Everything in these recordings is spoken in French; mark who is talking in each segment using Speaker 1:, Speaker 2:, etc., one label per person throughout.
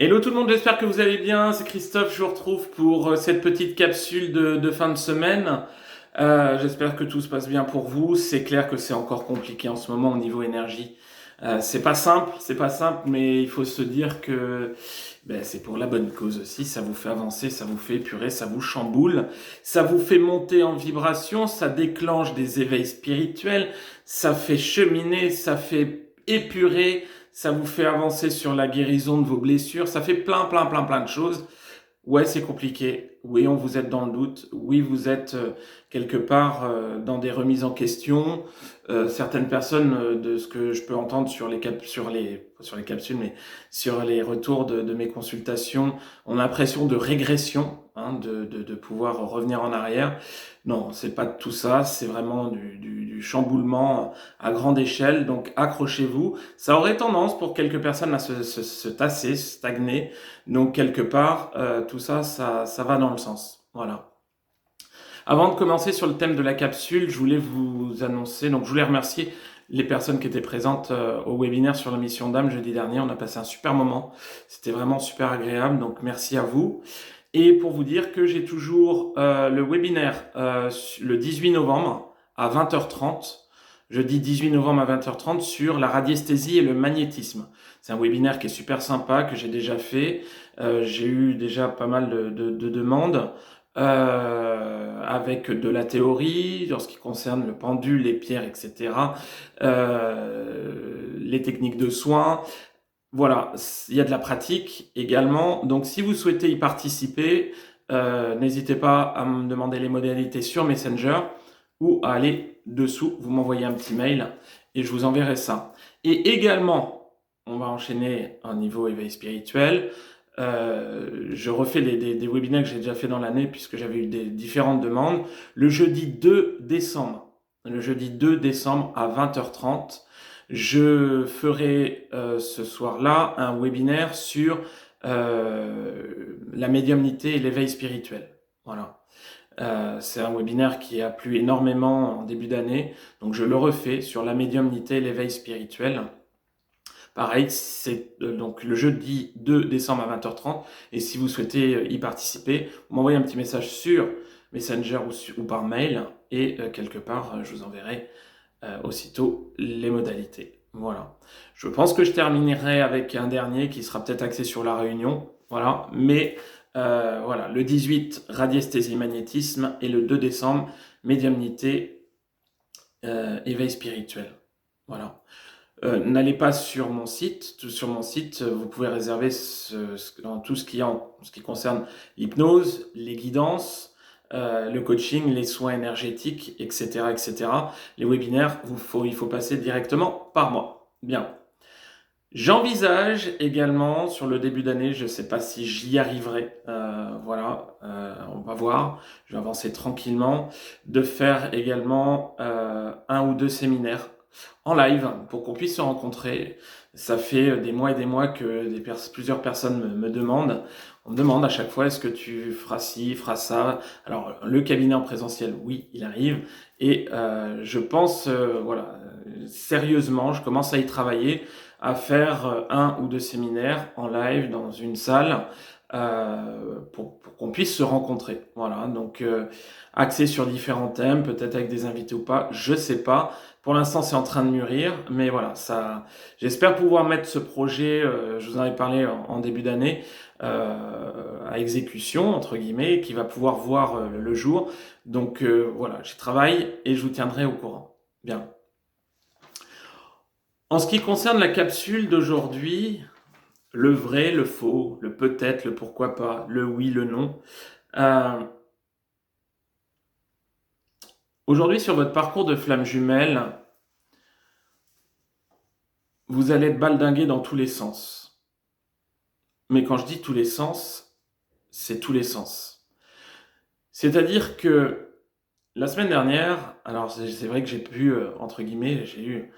Speaker 1: Hello tout le monde, j'espère que vous allez bien. C'est Christophe, je vous retrouve pour cette petite capsule de fin de semaine. J'espère que tout se passe bien pour vous. C'est clair que c'est encore compliqué en ce moment au niveau énergie. C'est pas simple, mais il faut se dire que c'est pour la bonne cause aussi. Ça vous fait avancer, ça vous fait épurer, ça vous chamboule, ça vous fait monter en vibration, ça déclenche des éveils spirituels, ça fait cheminer, ça fait épurer, ça vous fait avancer sur la guérison de vos blessures, ça fait plein de choses. Ouais, c'est compliqué. Oui, on vous êtes dans le doute. Oui, vous êtes quelque part dans des remises en question. Certaines personnes, de ce que je peux entendre sur les capsules, mais sur les retours de mes consultations, ont l'impression de régression, hein, de pouvoir revenir en arrière. Non, c'est pas tout ça. C'est vraiment du chamboulement à grande échelle. Donc, accrochez-vous. Ça aurait tendance pour quelques personnes à se tasser, stagner. Donc quelque part, tout ça, ça va dans le sens. Voilà. Avant de commencer sur le thème de la capsule, je voulais vous annoncer, donc je voulais remercier les personnes qui étaient présentes au webinaire sur la mission d'âme jeudi dernier. On a passé un super moment. C'était vraiment super agréable, donc merci à vous. Et pour vous dire que j'ai toujours le webinaire le 18 novembre à 20h30. Jeudi 18 novembre à 20h30 sur la radiesthésie et le magnétisme. C'est un webinaire qui est super sympa, que j'ai déjà fait. J'ai eu déjà pas mal de demandes avec de la théorie en ce qui concerne le pendule, les pierres, etc. Les techniques de soins. Voilà, il y a de la pratique également. Donc si vous souhaitez y participer, n'hésitez pas à me demander les modalités sur Messenger ou à aller dessous, vous m'envoyez un petit mail et je vous enverrai ça. Et également, on va enchaîner un niveau éveil spirituel. Je refais des webinaires que j'ai déjà fait dans l'année puisque j'avais eu des différentes demandes. Le jeudi 2 décembre, à 20h30, je ferai ce soir-là un webinaire sur la médiumnité et l'éveil spirituel. Voilà. C'est un webinaire qui a plu énormément en début d'année, donc je le refais sur la médiumnité et l'éveil spirituel. Pareil, c'est donc le jeudi 2 décembre à 20h30, et si vous souhaitez y participer, vous m'envoyez un petit message sur Messenger ou par mail, et quelque part, je vous enverrai aussitôt les modalités. Voilà. Je pense que je terminerai avec un dernier qui sera peut-être axé sur la réunion. Voilà. Mais voilà, le 18, radiesthésie magnétisme, et le 2 décembre, médiumnité, éveil spirituel. Voilà. N'allez pas sur mon site. Sur mon site, vous pouvez réserver dans tout ce qui concerne l'hypnose, les guidances, le coaching, les soins énergétiques, etc., etc. Les webinaires, il faut passer directement par moi. Bien. J'envisage également sur le début d'année, je ne sais pas si j'y arriverai, voilà, on va voir, je vais avancer tranquillement, de faire également un ou deux séminaires en live pour qu'on puisse se rencontrer. Ça fait des mois et des mois que plusieurs personnes me demandent. On me demande à chaque fois, est-ce que tu feras ci, feras ça. Alors le cabinet en présentiel, oui, il arrive. Et je pense, voilà, sérieusement, je commence à y travailler, à faire un ou deux séminaires en live dans une salle pour qu'on puisse se rencontrer. Voilà, donc axé sur différents thèmes, peut-être avec des invités ou pas, je sais pas. Pour l'instant, c'est en train de mûrir, mais voilà, ça. J'espère pouvoir mettre ce projet, je vous en ai parlé en début d'année, à exécution entre guillemets, qui va pouvoir voir le jour. Donc voilà, j'y travaille et je vous tiendrai au courant. Bien. En ce qui concerne la capsule d'aujourd'hui, le vrai, le faux, le peut-être, le pourquoi pas, le oui, le non. Euh, Aujourd'hui, sur votre parcours de flamme jumelle, vous allez être baldingué dans tous les sens. Mais quand je dis tous les sens, c'est tous les sens. C'est-à-dire que la semaine dernière, alors c'est vrai que j'ai pu, entre guillemets, j'ai eu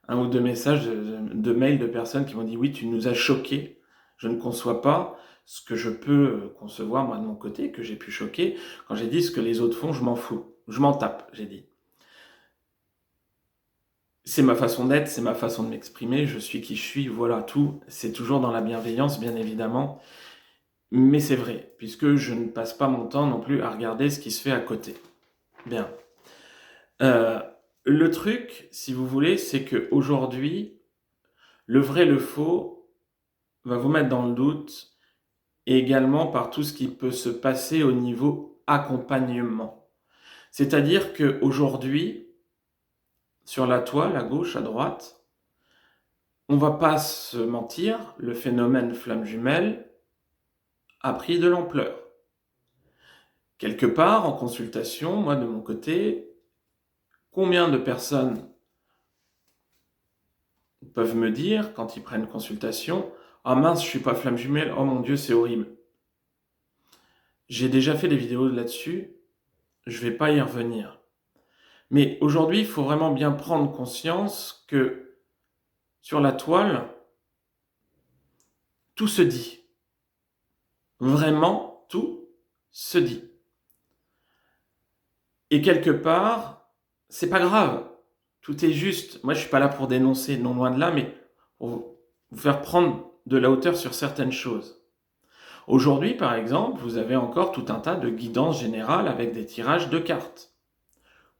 Speaker 1: un ou deux messages de mails de personnes qui m'ont dit oui, tu nous as choqués. Je ne conçois pas ce que je peux concevoir moi de mon côté, que j'ai pu choquer. Quand j'ai dit ce que les autres font, je m'en fous. Je m'en tape, j'ai dit. c'est ma façon d'être, c'est ma façon de m'exprimer, je suis qui je suis, voilà, tout. C'est toujours dans la bienveillance, bien évidemment. Mais c'est vrai, puisque je ne passe pas mon temps non plus à regarder ce qui se fait à côté. Bien. Euh, le truc, si vous voulez, c'est qu'aujourd'hui, le vrai, le faux va vous mettre dans le doute, et également par tout ce qui peut se passer au niveau accompagnement. C'est-à-dire qu'aujourd'hui, sur la toile, à gauche, à droite, on va pas se mentir, le phénomène flamme jumelle a pris de l'ampleur. Quelque part, en consultation, moi de mon côté, combien de personnes peuvent me dire, quand ils prennent consultation, « Ah mince, je suis pas flamme jumelle, oh mon Dieu, c'est horrible ». J'ai déjà fait des vidéos là-dessus, je vais pas y revenir. Mais aujourd'hui, il faut vraiment bien prendre conscience que sur la toile, tout se dit. Vraiment, tout se dit. Et quelque part, c'est pas grave. Tout est juste. Moi, je suis pas là pour dénoncer, non loin de là, mais pour vous faire prendre de la hauteur sur certaines choses. Aujourd'hui, par exemple, vous avez encore tout un tas de guidances générales avec des tirages de cartes.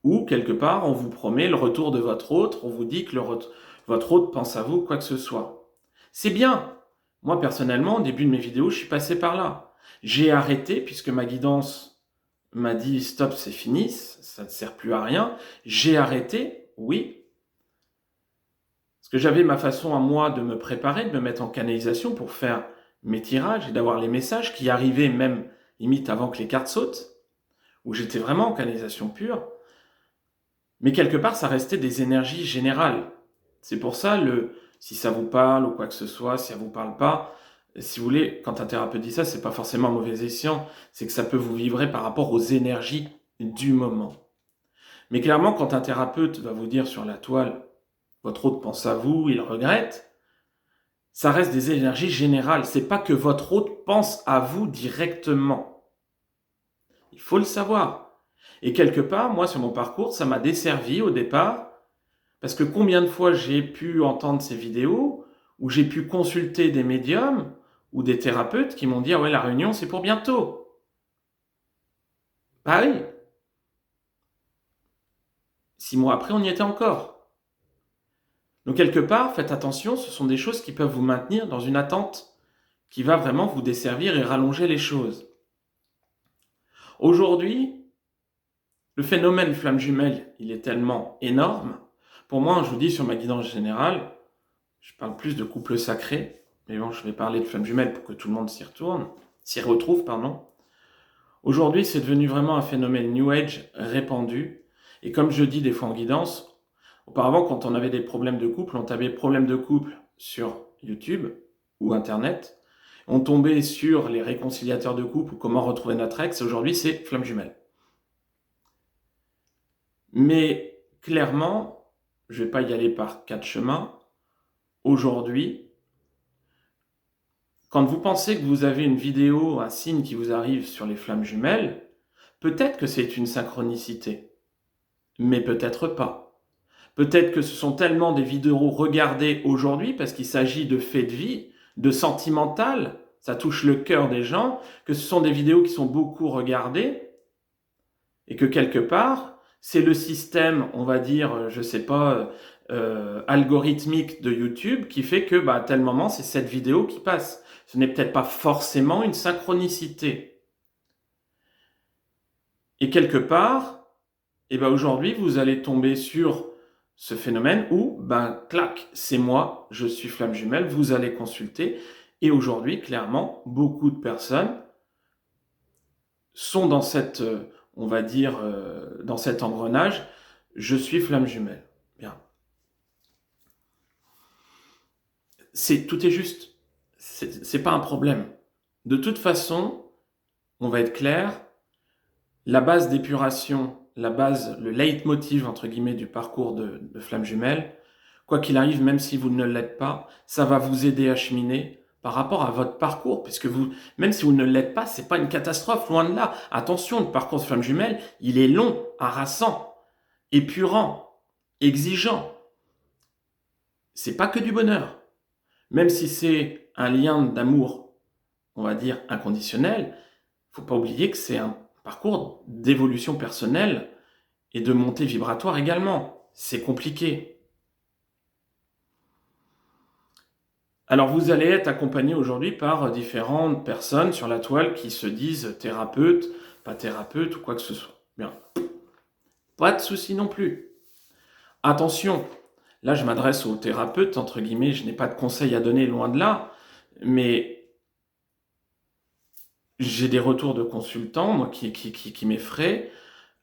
Speaker 1: Ou, quelque part, on vous promet le retour de votre hôte, on vous dit que votre hôte pense à vous, quoi que ce soit. C'est bien. Moi, personnellement, au début de mes vidéos, je suis passé par là. J'ai arrêté, puisque ma guidance m'a dit « Stop, c'est fini, ça ne sert plus à rien ». J'ai arrêté, oui. Parce que j'avais ma façon à moi de me préparer, de me mettre en canalisation pour faire mes tirages et d'avoir les messages qui arrivaient même limite avant que les cartes sautent, où j'étais vraiment en canalisation pure. Mais quelque part, ça restait des énergies générales. C'est pour ça, si ça vous parle ou quoi que ce soit, si ça vous parle pas, si vous voulez, quand un thérapeute dit ça, c'est pas forcément un mauvais escient, c'est que ça peut vous vibrer par rapport aux énergies du moment. Mais clairement, quand un thérapeute va vous dire sur la toile, votre hôte pense à vous, il regrette, ça reste des énergies générales. C'est pas que votre hôte pense à vous directement. Il faut le savoir. Et quelque part, moi, sur mon parcours, ça m'a desservi au départ, parce que combien de fois j'ai pu entendre ces vidéos, où j'ai pu consulter des médiums ou des thérapeutes qui m'ont dit « Ah ouais, la réunion, c'est pour bientôt ». Bah oui. 6 mois après, on y était encore. Donc quelque part, faites attention, ce sont des choses qui peuvent vous maintenir dans une attente qui va vraiment vous desservir et rallonger les choses. Aujourd'hui, le phénomène flamme jumelle, il est tellement énorme. Pour moi, je vous dis sur ma guidance générale, je parle plus de couple sacré, mais bon, je vais parler de flamme jumelle pour que tout le monde s'y retrouve, pardon. Aujourd'hui, c'est devenu vraiment un phénomène New Age répandu. Et comme je dis des fois en guidance, auparavant, quand on avait des problèmes de couple, on tapait problèmes de couple sur YouTube ou Internet. On tombait sur les réconciliateurs de couple ou comment retrouver notre ex. Aujourd'hui, c'est flamme jumelle. Mais clairement, je ne vais pas y aller par 4 chemins. Aujourd'hui, quand vous pensez que vous avez une vidéo, un signe qui vous arrive sur les flammes jumelles, peut-être que c'est une synchronicité, mais peut-être pas. Peut-être que ce sont tellement des vidéos regardées aujourd'hui, parce qu'il s'agit de faits de vie, de sentimental, ça touche le cœur des gens, que ce sont des vidéos qui sont beaucoup regardées, et que quelque part, c'est le système, on va dire, je sais pas, algorithmique de YouTube qui fait que à tel moment, c'est cette vidéo qui passe. Ce n'est peut-être pas forcément une synchronicité. Et quelque part, aujourd'hui, vous allez tomber sur ce phénomène où, clac, c'est moi, je suis flamme jumelle, vous allez consulter. Et aujourd'hui, clairement, beaucoup de personnes sont dans cette, on va dire, dans cet engrenage, je suis flamme jumelle. Bien. Tout est juste. C'est pas un problème. De toute façon, on va être clair, la base d'épuration, le leitmotiv, entre guillemets, du parcours de flamme jumelle, quoi qu'il arrive, même si vous ne l'êtes pas, ça va vous aider à cheminer par rapport à votre parcours, puisque même si vous ne l'êtes pas, c'est pas une catastrophe, loin de là. Attention, le parcours de flamme jumelle, il est long, harassant, épurant, exigeant. c'est pas que du bonheur. Même si c'est un lien d'amour, on va dire, inconditionnel, faut pas oublier que c'est un parcours d'évolution personnelle et de montée vibratoire également. C'est compliqué. Alors vous allez être accompagné aujourd'hui par différentes personnes sur la toile qui se disent thérapeutes, pas thérapeutes ou quoi que ce soit. Bien. Pas de souci non plus. Attention, là je m'adresse aux thérapeutes, entre guillemets, je n'ai pas de conseils à donner, loin de là, mais j'ai des retours de consultants, moi, qui m'effraient.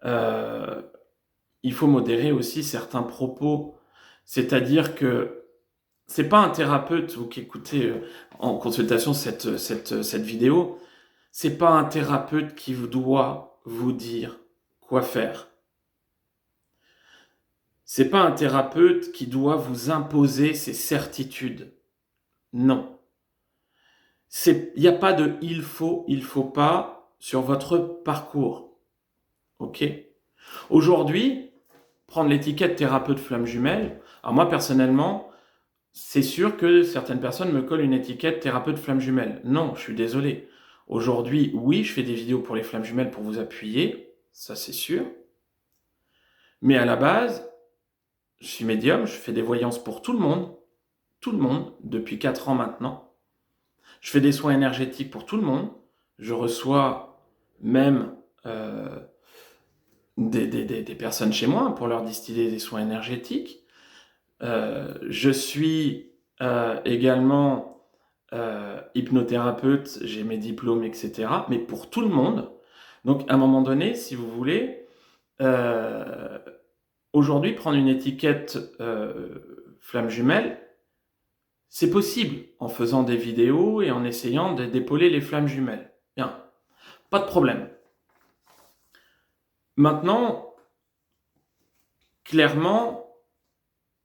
Speaker 1: Il faut modérer aussi certains propos. C'est-à-dire que c'est pas un thérapeute, vous qui écoutez en consultation cette vidéo, c'est pas un thérapeute qui doit vous dire quoi faire. C'est pas un thérapeute qui doit vous imposer ses certitudes. Non. Il n'y a pas de il faut pas sur votre parcours. Ok? Aujourd'hui, prendre l'étiquette thérapeute flamme jumelle, alors moi personnellement, c'est sûr que certaines personnes me collent une étiquette thérapeute flamme jumelle. Non, je suis désolé. Aujourd'hui, oui, je fais des vidéos pour les flammes jumelles pour vous appuyer, ça c'est sûr. Mais à la base, je suis médium, je fais des voyances pour tout le monde, depuis 4 ans maintenant. Je fais des soins énergétiques pour tout le monde. Je reçois même des personnes chez moi pour leur distiller des soins énergétiques. Je suis également hypnothérapeute, j'ai mes diplômes, etc. Mais pour tout le monde. Donc, à un moment donné, si vous voulez, aujourd'hui, prendre une étiquette flamme jumelle, c'est possible en faisant des vidéos et en essayant d'épauler les flammes jumelles. Bien, pas de problème. Maintenant, clairement,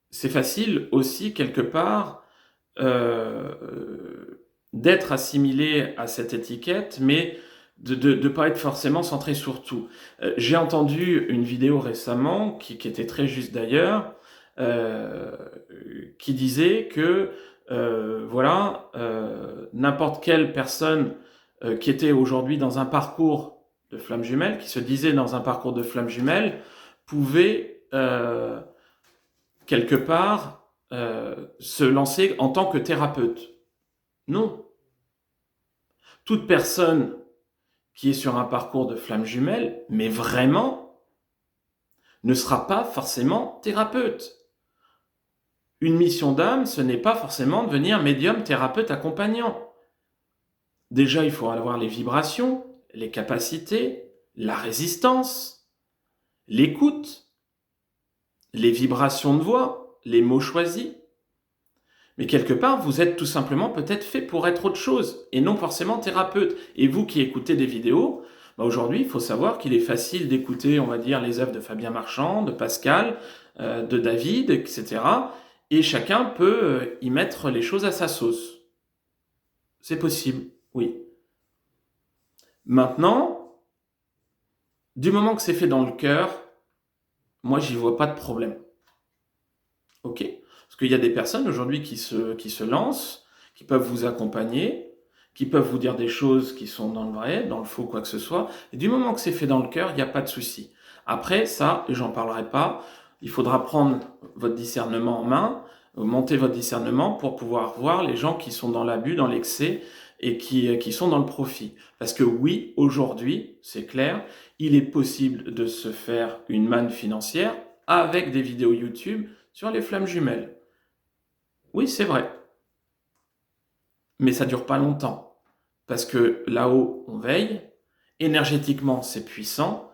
Speaker 1: c'est facile aussi quelque part d'être assimilé à cette étiquette, mais de ne pas être forcément centré sur tout. J'ai entendu une vidéo récemment, qui était très juste d'ailleurs, qui disait que n'importe quelle personne qui était aujourd'hui dans un parcours de flamme jumelle, qui se disait dans un parcours de flamme jumelle, pouvait quelque part se lancer en tant que thérapeute. Non. Toute personne qui est sur un parcours de flamme jumelle, mais vraiment, ne sera pas forcément thérapeute. Une mission d'âme, ce n'est pas forcément devenir médium, thérapeute, accompagnant. Déjà, il faut avoir les vibrations, les capacités, la résistance, l'écoute, les vibrations de voix, les mots choisis. Mais quelque part, vous êtes tout simplement peut-être fait pour être autre chose, et non forcément thérapeute. Et vous qui écoutez des vidéos, aujourd'hui, il faut savoir qu'il est facile d'écouter, on va dire, les œuvres de Fabien Marchand, de Pascal, de David, etc. Et chacun peut y mettre les choses à sa sauce. C'est possible, oui. Maintenant, du moment que c'est fait dans le cœur, moi, j'y vois pas de problème. Ok ? Parce qu'il y a des personnes aujourd'hui qui se lancent, qui peuvent vous accompagner, qui peuvent vous dire des choses qui sont dans le vrai, dans le faux, quoi que ce soit. Et du moment que c'est fait dans le cœur, il n'y a pas de souci. Après, ça, j'en parlerai pas. Il faudra prendre votre discernement en main, monter votre discernement pour pouvoir voir les gens qui sont dans l'abus, dans l'excès et qui sont dans le profit. Parce que oui, aujourd'hui, c'est clair, il est possible de se faire une manne financière avec des vidéos YouTube sur les flammes jumelles. Oui, c'est vrai. Mais ça dure pas longtemps. Parce que là-haut, on veille. Énergétiquement, c'est puissant.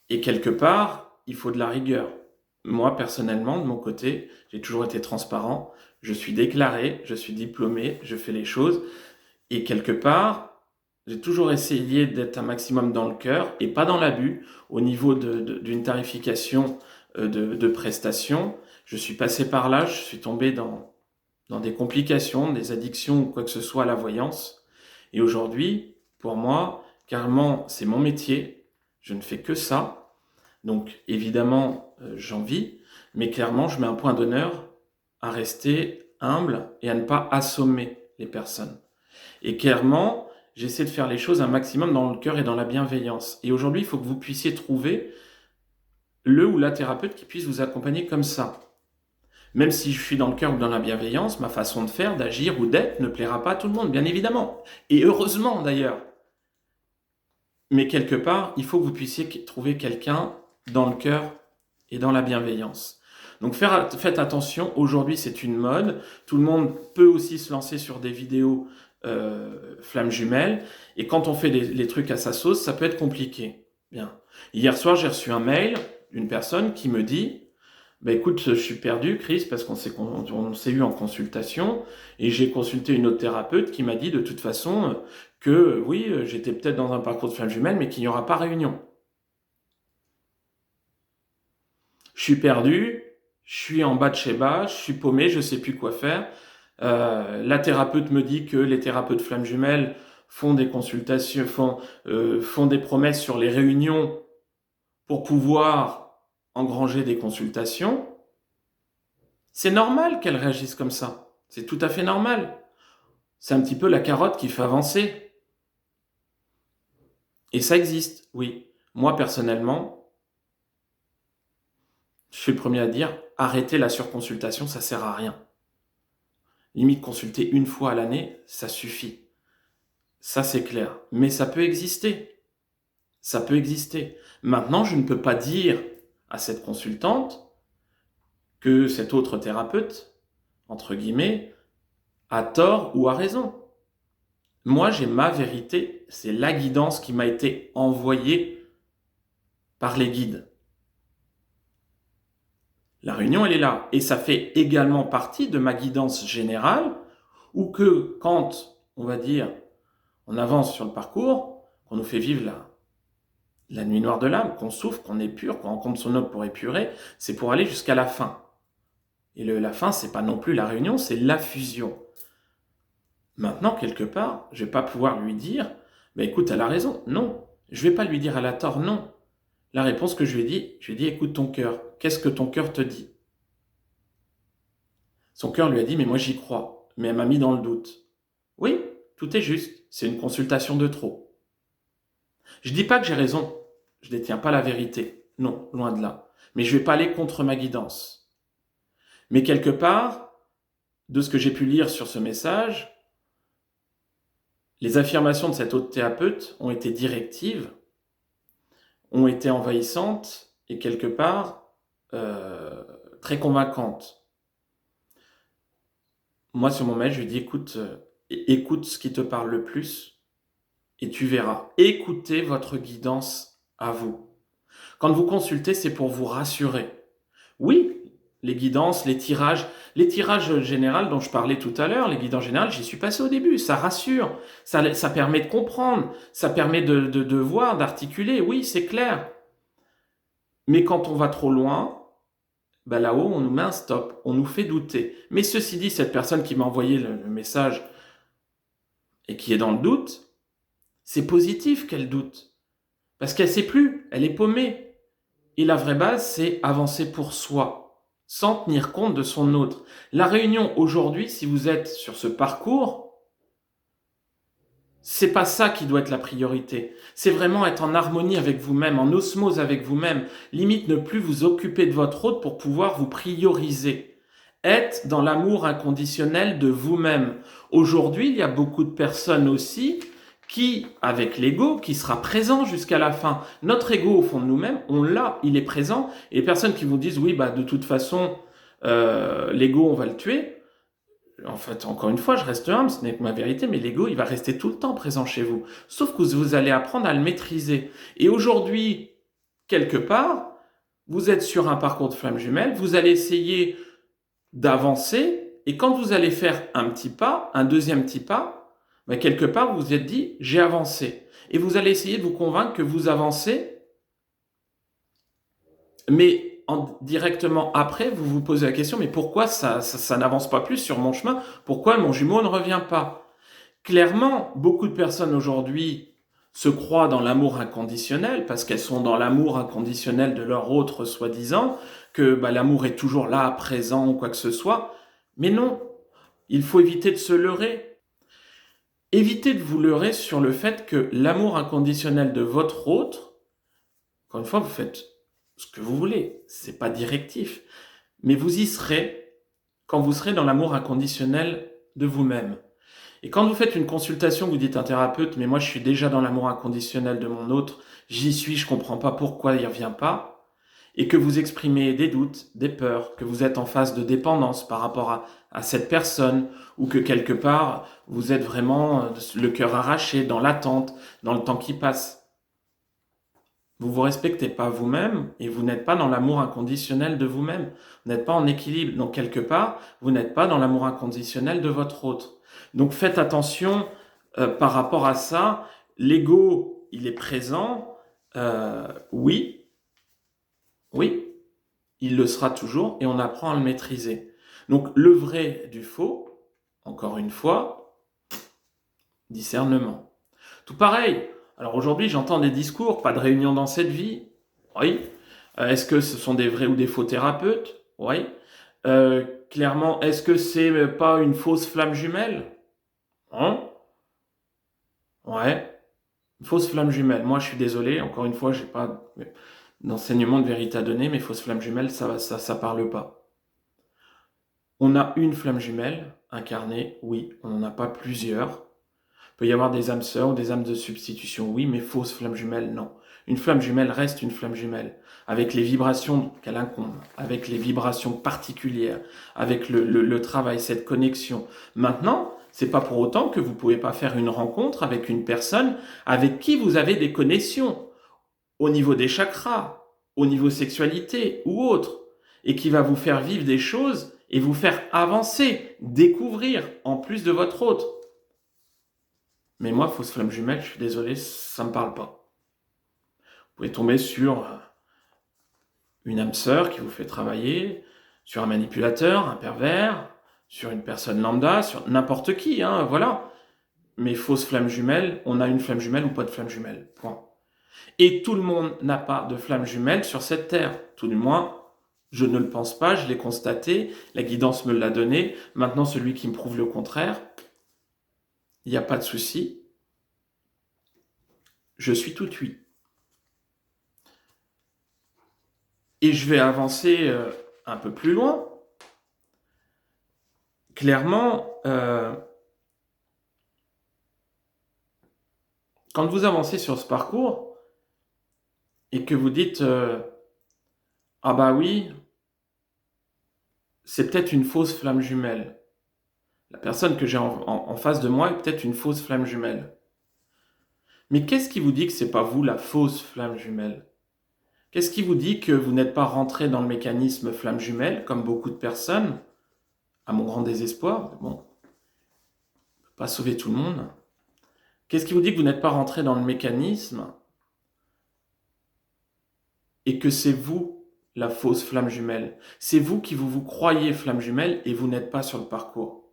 Speaker 1: Et quelque part, il faut de la rigueur. Moi, personnellement, de mon côté, j'ai toujours été transparent. Je suis déclaré, je suis diplômé, je fais les choses. Et quelque part, j'ai toujours essayé d'être un maximum dans le cœur et pas dans l'abus. Au niveau d'une tarification de prestations, je suis passé par là, je suis tombé dans des complications, des addictions ou quoi que ce soit à la voyance. Et aujourd'hui, pour moi, carrément, c'est mon métier. Je ne fais que ça. Donc, évidemment, j'en vis. Mais clairement, je mets un point d'honneur à rester humble et à ne pas assommer les personnes. Et clairement, j'essaie de faire les choses un maximum dans le cœur et dans la bienveillance. Et aujourd'hui, il faut que vous puissiez trouver le ou la thérapeute qui puisse vous accompagner comme ça. Même si je suis dans le cœur ou dans la bienveillance, ma façon de faire, d'agir ou d'être ne plaira pas à tout le monde, bien évidemment. Et heureusement d'ailleurs. Mais quelque part, il faut que vous puissiez trouver quelqu'un dans le cœur et dans la bienveillance. Donc faites attention, aujourd'hui c'est une mode, tout le monde peut aussi se lancer sur des vidéos flammes jumelles, et quand on fait les trucs à sa sauce, ça peut être compliqué. Bien. Hier soir, j'ai reçu un mail d'une personne qui me dit bah écoute, je suis perdu, Chris, parce qu'on s'est eu en consultation, et j'ai consulté une autre thérapeute qui m'a dit de toute façon que oui, j'étais peut-être dans un parcours de flamme jumelle, mais qu'il n'y aura pas réunion. Je suis perdu, je suis en bas de chez bas, je suis paumé, je ne sais plus quoi faire. La thérapeute me dit que les thérapeutes flamme jumelle font des consultations, font des promesses sur les réunions pour pouvoir engranger des consultations. C'est normal qu'elle réagisse comme ça. C'est tout à fait normal. C'est un petit peu la carotte qui fait avancer. Et ça existe, oui. Moi, personnellement, je suis le premier à dire, arrêtez la surconsultation, ça sert à rien. Limite, consulter une fois à l'année, ça suffit. Ça, c'est clair. Mais ça peut exister. Ça peut exister. Maintenant, je ne peux pas dire à cette consultante que cet autre thérapeute, entre guillemets, a tort ou a raison. Moi, j'ai ma vérité, c'est la guidance qui m'a été envoyée par les guides. La réunion, elle est là. Et ça fait également partie de ma guidance générale, où que quand, on va dire, on avance sur le parcours, qu'on nous fait vivre la nuit noire de l'âme, qu'on souffre, qu'on épure, qu'on rencontre son homme pour épurer, c'est pour aller jusqu'à la fin. Et la fin, c'est pas non plus la réunion, c'est la fusion. Maintenant, quelque part, je vais pas pouvoir lui dire, écoute, elle a raison. Non. Je vais pas lui dire elle a tort, non. La réponse que je lui ai dit, écoute ton cœur. Qu'est-ce que ton cœur te dit? Son cœur lui a dit, mais moi j'y crois. Mais elle m'a mis dans le doute. Oui, tout est juste. C'est une consultation de trop. Je dis pas que j'ai raison. Je détiens pas la vérité. Non, loin de là. Mais je vais pas aller contre ma guidance. Mais quelque part, de ce que j'ai pu lire sur ce message, les affirmations de cet autre thérapeute ont été directives, ont été envahissantes et quelque part très convaincantes. Moi, sur mon mail, je lui dis écoute ce qui te parle le plus et tu verras. Écoutez votre guidance à vous. Quand vous consultez, c'est pour vous rassurer. Oui, les guidances, les tirages généraux dont je parlais tout à l'heure, les guidances générales, j'y suis passé au début, ça rassure, ça permet de comprendre, ça permet de voir, d'articuler, oui, c'est clair. Mais quand on va trop loin, là-haut, on nous met un stop, on nous fait douter. Mais ceci dit, cette personne qui m'a envoyé le message et qui est dans le doute, c'est positif qu'elle doute. Parce qu'elle ne sait plus, elle est paumée. Et la vraie base, c'est avancer pour soi, sans tenir compte de son autre. La réunion aujourd'hui, si vous êtes sur ce parcours, c'est pas ça qui doit être la priorité. C'est vraiment être en harmonie avec vous-même, en osmose avec vous-même. Limite ne plus vous occuper de votre autre pour pouvoir vous prioriser. Être dans l'amour inconditionnel de vous-même. Aujourd'hui, il y a beaucoup de personnes aussi qui, avec l'ego, qui sera présent jusqu'à la fin. Notre ego au fond de nous-mêmes, on l'a, il est présent. Et les personnes qui vous disent, oui, de toute façon, l'ego, on va le tuer. En fait, encore une fois, je reste humble, ce n'est que ma vérité, mais l'ego, il va rester tout le temps présent chez vous. Sauf que vous allez apprendre à le maîtriser. Et aujourd'hui, quelque part, vous êtes sur un parcours de flamme jumelle, vous allez essayer d'avancer, et quand vous allez faire un petit pas, un deuxième petit pas, quelque part, vous vous êtes dit, j'ai avancé. Et vous allez essayer de vous convaincre que vous avancez, mais directement après, vous vous posez la question, mais pourquoi ça n'avance pas plus sur mon chemin? Pourquoi mon jumeau ne revient pas? Clairement, beaucoup de personnes aujourd'hui se croient dans l'amour inconditionnel, parce qu'elles sont dans l'amour inconditionnel de leur autre soi-disant, que l'amour est toujours là, présent ou quoi que ce soit. Mais non, il faut éviter de se leurrer. Évitez de vous leurrer sur le fait que l'amour inconditionnel de votre autre, encore une fois, vous faites ce que vous voulez, c'est pas directif, mais vous y serez quand vous serez dans l'amour inconditionnel de vous-même. Et quand vous faites une consultation, vous dites à un thérapeute, mais moi je suis déjà dans l'amour inconditionnel de mon autre, j'y suis, je comprends pas pourquoi il revient pas, et que vous exprimez des doutes, des peurs, que vous êtes en phase de dépendance par rapport à cette personne, ou que quelque part vous êtes vraiment le cœur arraché, dans l'attente, dans le temps qui passe. Vous vous respectez pas vous-même et vous n'êtes pas dans l'amour inconditionnel de vous-même. Vous n'êtes pas en équilibre. Donc quelque part, vous n'êtes pas dans l'amour inconditionnel de votre autre. Donc faites attention par rapport à ça. L'ego, il est présent. Oui, oui, il le sera toujours et on apprend à le maîtriser. Donc le vrai du faux, encore une fois, discernement. Tout pareil. Alors aujourd'hui, j'entends des discours, pas de réunion dans cette vie. Oui. Est-ce que ce sont des vrais ou des faux thérapeutes? Oui. Clairement, est-ce que c'est pas une fausse flamme jumelle? Hein? Ouais. Une fausse flamme jumelle. Moi, je suis désolé. Encore une fois, j'ai pas d'enseignement de vérité à donner, mais fausse flamme jumelle, ça parle pas. On a une flamme jumelle incarnée, oui. On n'en a pas plusieurs. Il peut y avoir des âmes sœurs ou des âmes de substitution, oui, mais fausse flamme jumelle, non. Une flamme jumelle reste une flamme jumelle, avec les vibrations qu'elle incombe, avec les vibrations particulières, avec le travail, cette connexion. Maintenant, c'est pas pour autant que vous pouvez pas faire une rencontre avec une personne avec qui vous avez des connexions, au niveau des chakras, au niveau sexualité ou autre, et qui va vous faire vivre des choses et vous faire avancer, découvrir en plus de votre autre. Mais moi, fausse flamme jumelle, je suis désolé, ça me parle pas. Vous pouvez tomber sur une âme sœur qui vous fait travailler, sur un manipulateur, un pervers, sur une personne lambda, sur n'importe qui, hein, voilà. Mais fausse flamme jumelle, on a une flamme jumelle ou pas de flamme jumelle, point. Et tout le monde n'a pas de flamme jumelle sur cette terre. Tout du moins, je ne le pense pas, je l'ai constaté, la guidance me l'a donné. Maintenant, celui qui me prouve le contraire, il n'y a pas de souci. Je suis tout oui. Et je vais avancer un peu plus loin. Clairement, quand vous avancez sur ce parcours et que vous dites ah bah oui, c'est peut-être une fausse flamme jumelle. La personne que j'ai en face de moi est peut-être une fausse flamme jumelle. Mais qu'est-ce qui vous dit que c'est pas vous la fausse flamme jumelle? Qu'est-ce qui vous dit que vous n'êtes pas rentré dans le mécanisme flamme jumelle, comme beaucoup de personnes, à mon grand désespoir? Bon, on peut pas sauver tout le monde. Qu'est-ce qui vous dit que vous n'êtes pas rentré dans le mécanisme et que c'est vous la fausse flamme jumelle? C'est vous qui vous croyez flamme jumelle et vous n'êtes pas sur le parcours.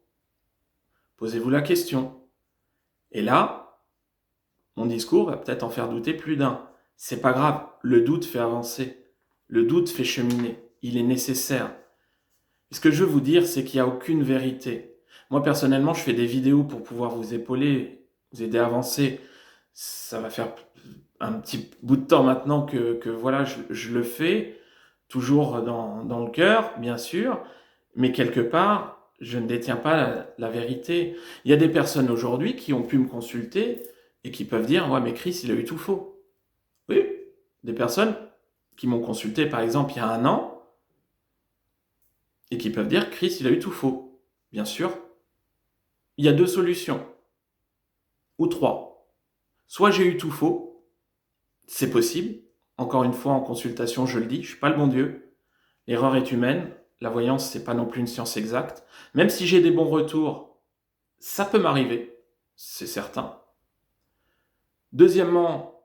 Speaker 1: Posez-vous la question. Et là, mon discours va peut-être en faire douter plus d'un. C'est pas grave, le doute fait avancer. Le doute fait cheminer. Il est nécessaire. Et ce que je veux vous dire, c'est qu'il n'y a aucune vérité. Moi, personnellement, je fais des vidéos pour pouvoir vous épauler, vous aider à avancer. Ça va faire un petit bout de temps maintenant que voilà, je le fais, toujours dans le cœur, bien sûr, mais quelque part, je ne détiens pas la vérité. Il y a des personnes aujourd'hui qui ont pu me consulter et qui peuvent dire, ouais, mais Chris, il a eu tout faux. Oui, des personnes qui m'ont consulté, par exemple, il y a 1 an, et qui peuvent dire, Chris, il a eu tout faux. Bien sûr, il y a 2 solutions, ou 3. Soit j'ai eu tout faux, c'est possible. Encore une fois, en consultation, je le dis, je suis pas le bon Dieu. L'erreur est humaine. La voyance, c'est pas non plus une science exacte. Même si j'ai des bons retours, ça peut m'arriver, c'est certain. Deuxièmement,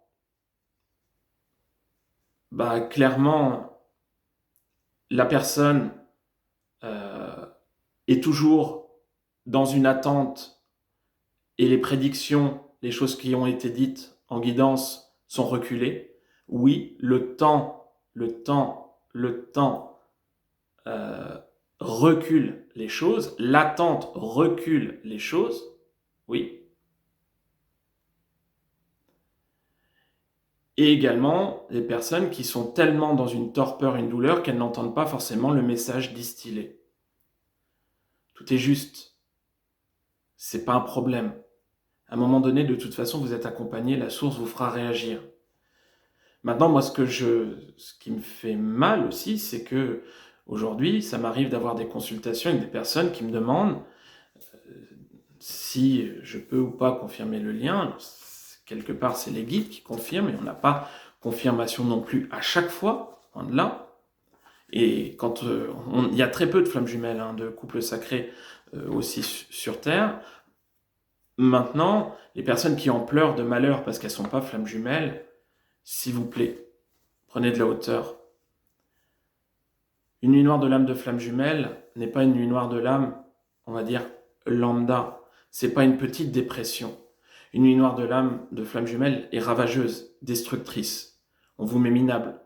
Speaker 1: bah clairement, la personne est toujours dans une attente et les prédictions, les choses qui ont été dites en guidance sont reculées. Oui, le temps recule les choses, l'attente recule les choses, oui. Et également les personnes qui sont tellement dans une torpeur, une douleur, qu'elles n'entendent pas forcément le message distillé. Tout est juste. C'est pas un problème. À un moment donné, de toute façon, vous êtes accompagné, la source vous fera réagir. Maintenant, moi, ce qui me fait mal aussi, c'est que aujourd'hui, ça m'arrive d'avoir des consultations avec des personnes qui me demandent si je peux ou pas confirmer le lien. Quelque part, c'est les guides qui confirment, et on n'a pas confirmation non plus à chaque fois, loin de là. Et quand il y a très peu de flammes jumelles, de couples sacrés aussi sur Terre. Maintenant, les personnes qui en pleurent de malheur parce qu'elles ne sont pas flammes jumelles, s'il vous plaît, prenez de la hauteur. Une nuit noire de l'âme de flamme jumelle n'est pas une nuit noire de l'âme, on va dire, lambda. C'est pas une petite dépression. Une nuit noire de l'âme de flamme jumelle est ravageuse, destructrice. On vous met minable,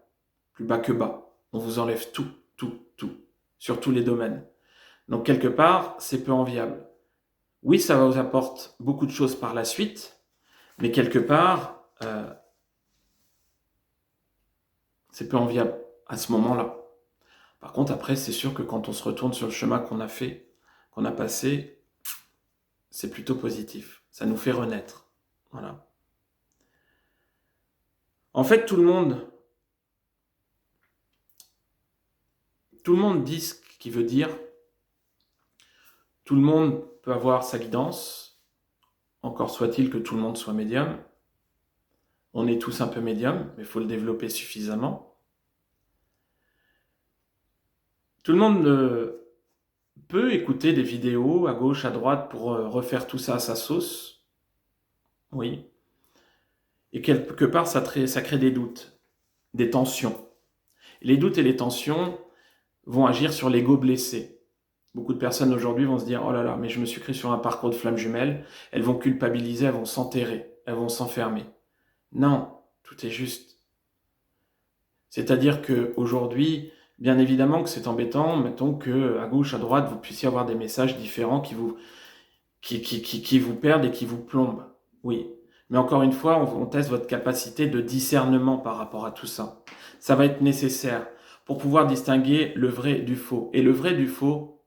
Speaker 1: plus bas que bas. On vous enlève tout, sur tous les domaines. Donc quelque part, c'est peu enviable. Oui, ça vous apporte beaucoup de choses par la suite, mais quelque part, c'est peu enviable à ce moment-là. Par contre, après, c'est sûr que quand on se retourne sur le chemin qu'on a fait, qu'on a passé, c'est plutôt positif. Ça nous fait renaître. Voilà. En fait, tout le monde dit ce qu'il veut dire. Tout le monde peut avoir sa guidance. Encore soit-il que tout le monde soit médium. On est tous un peu médium, mais il faut le développer suffisamment. Tout le monde peut écouter des vidéos à gauche, à droite pour refaire tout ça à sa sauce. Oui. Et quelque part, ça crée des doutes, des tensions. Les doutes et les tensions vont agir sur l'ego blessé. Beaucoup de personnes aujourd'hui vont se dire « Oh là là, mais je me suis créé sur un parcours de flammes jumelles ». Elles vont culpabiliser, elles vont s'enterrer, elles vont s'enfermer. Non, tout est juste. C'est-à-dire qu'aujourd'hui, bien évidemment que c'est embêtant, mettons qu'à gauche, à droite, vous puissiez avoir des messages différents qui vous perdent et qui vous plombent. Oui. Mais encore une fois, on teste votre capacité de discernement par rapport à tout ça. Ça va être nécessaire pour pouvoir distinguer le vrai du faux. Et le vrai du faux,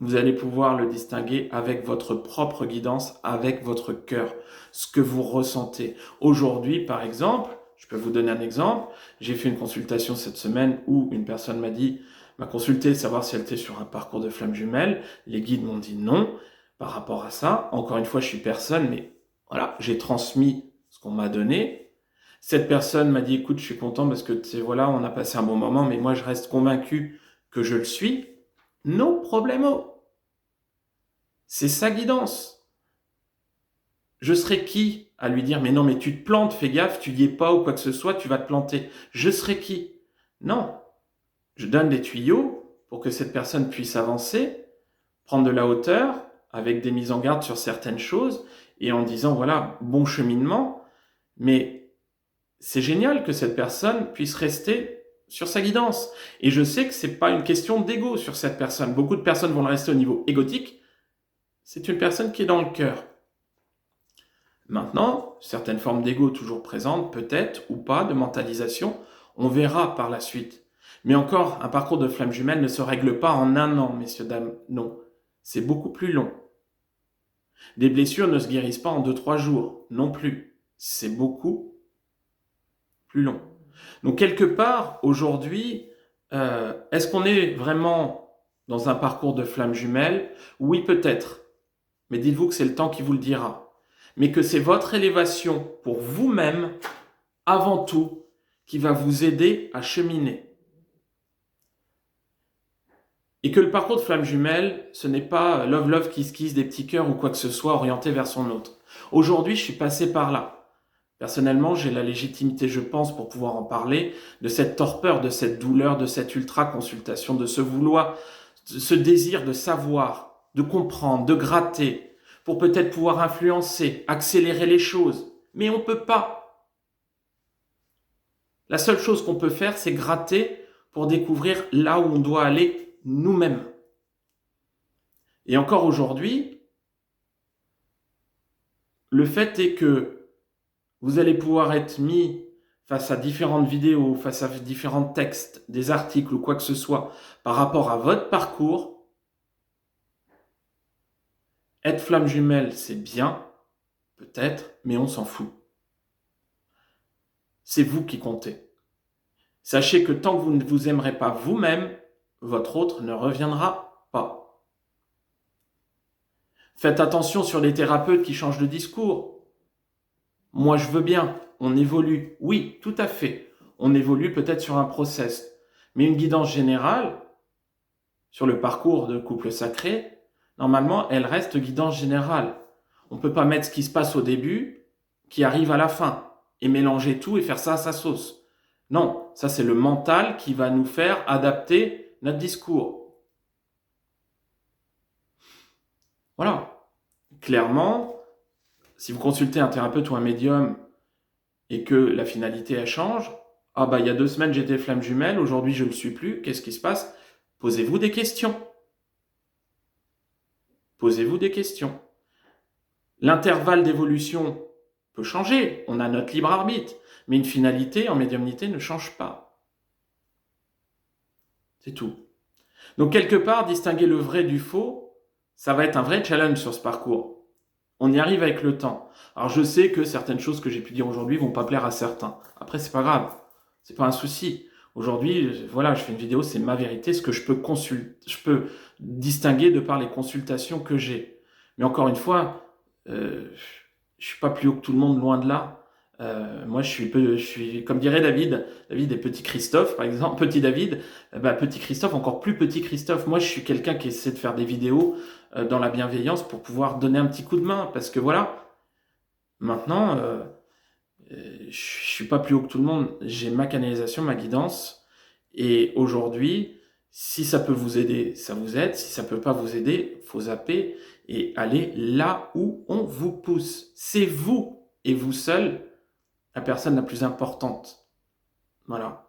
Speaker 1: vous allez pouvoir le distinguer avec votre propre guidance, avec votre cœur, ce que vous ressentez. Aujourd'hui, par exemple, je peux vous donner un exemple. J'ai fait une consultation cette semaine où une personne m'a consulté, savoir si elle était sur un parcours de flammes jumelles. Les guides m'ont dit non par rapport à ça. Encore une fois, je suis personne, mais voilà, j'ai transmis ce qu'on m'a donné. Cette personne m'a dit, écoute, je suis content parce que voilà, on a passé un bon moment, mais moi, je reste convaincu que je le suis. No problemo. C'est sa guidance. Je serais qui à lui dire « Mais non, mais tu te plantes, fais gaffe, tu n'y es pas ou quoi que ce soit, tu vas te planter. » Je serais qui? Non. Je donne des tuyaux pour que cette personne puisse avancer, prendre de la hauteur, avec des mises en garde sur certaines choses, et en disant « Voilà, bon cheminement. » Mais c'est génial que cette personne puisse rester sur sa guidance. Et je sais que ce n'est pas une question d'ego sur cette personne. Beaucoup de personnes vont le rester au niveau égotique. C'est une personne qui est dans le cœur. Maintenant, certaines formes d'ego toujours présentes, peut-être ou pas, de mentalisation, on verra par la suite. Mais encore, un parcours de flamme jumelle ne se règle pas en 1 an, messieurs, dames. Non, c'est beaucoup plus long. Des blessures ne se guérissent pas en 2-3 jours, non plus. C'est beaucoup plus long. Donc quelque part, aujourd'hui, est-ce qu'on est vraiment dans un parcours de flamme jumelle? Oui, peut-être. Mais dites-vous que c'est le temps qui vous le dira. Mais que c'est votre élévation pour vous-même, avant tout, qui va vous aider à cheminer. Et que le parcours de flamme jumelle, ce n'est pas love, kiss, des petits cœurs ou quoi que ce soit orienté vers son autre. Aujourd'hui, je suis passé par là. Personnellement, j'ai la légitimité, je pense, pour pouvoir en parler, de cette torpeur, de cette douleur, de cette ultra-consultation, de ce vouloir, de ce désir de savoir, de comprendre, de gratter, pour peut-être pouvoir influencer, accélérer les choses. Mais on ne peut pas. La seule chose qu'on peut faire, c'est gratter pour découvrir là où on doit aller nous-mêmes. Et encore aujourd'hui, le fait est que vous allez pouvoir être mis face à différentes vidéos, face à différents textes, des articles ou quoi que ce soit par rapport à votre parcours. Être flamme jumelle, c'est bien, peut-être, mais on s'en fout. C'est vous qui comptez. Sachez que tant que vous ne vous aimerez pas vous-même, votre autre ne reviendra pas. Faites attention sur les thérapeutes qui changent de discours. Moi, je veux bien, on évolue. Oui, tout à fait. On évolue peut-être sur un process. Mais une guidance générale, sur le parcours de couple sacré, normalement, elle reste guidance générale. On ne peut pas mettre ce qui se passe au début, qui arrive à la fin, et mélanger tout et faire ça à sa sauce. Non, ça c'est le mental qui va nous faire adapter notre discours. Voilà. Clairement, si vous consultez un thérapeute ou un médium et que la finalité elle change, ah bah il y a 2 semaines j'étais flamme jumelle, aujourd'hui je ne le suis plus, qu'est-ce qui se passe? Posez-vous des questions. Posez-vous des questions. L'intervalle d'évolution peut changer, on a notre libre arbitre, mais une finalité en médiumnité ne change pas. C'est tout. Donc quelque part, distinguer le vrai du faux, ça va être un vrai challenge sur ce parcours. On y arrive avec le temps. Alors je sais que certaines choses que j'ai pu dire aujourd'hui vont pas plaire à certains. Après, c'est pas grave, c'est pas un souci. Aujourd'hui, voilà, je fais une vidéo, c'est ma vérité, ce que je peux distinguer de par les consultations que j'ai. Mais encore une fois, je suis pas plus haut que tout le monde, loin de là. Moi, je suis, comme dirait David est petit Christophe, par exemple, petit David, petit Christophe, encore plus petit Christophe. Moi, je suis quelqu'un qui essaie de faire des vidéos dans la bienveillance pour pouvoir donner un petit coup de main, parce que voilà, maintenant, je suis pas plus haut que tout le monde. J'ai ma canalisation, ma guidance, et aujourd'hui, si ça peut vous aider, ça vous aide. Si ça peut pas vous aider, faut zapper et aller là où on vous pousse. C'est vous et vous seul la personne la plus importante. Voilà.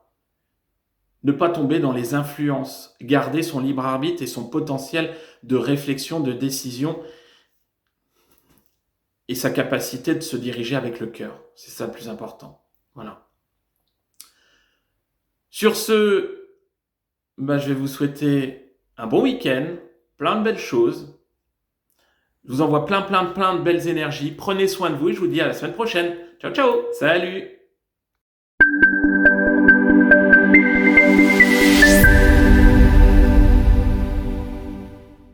Speaker 1: Ne pas tomber dans les influences. Garder son libre arbitre et son potentiel de réflexion, de décision et sa capacité de se diriger avec le cœur. C'est ça le plus important. Voilà. Sur ce, je vais vous souhaiter un bon week-end, plein de belles choses. Je vous envoie plein de belles énergies. Prenez soin de vous et je vous dis à la semaine prochaine. Ciao, ciao. Salut.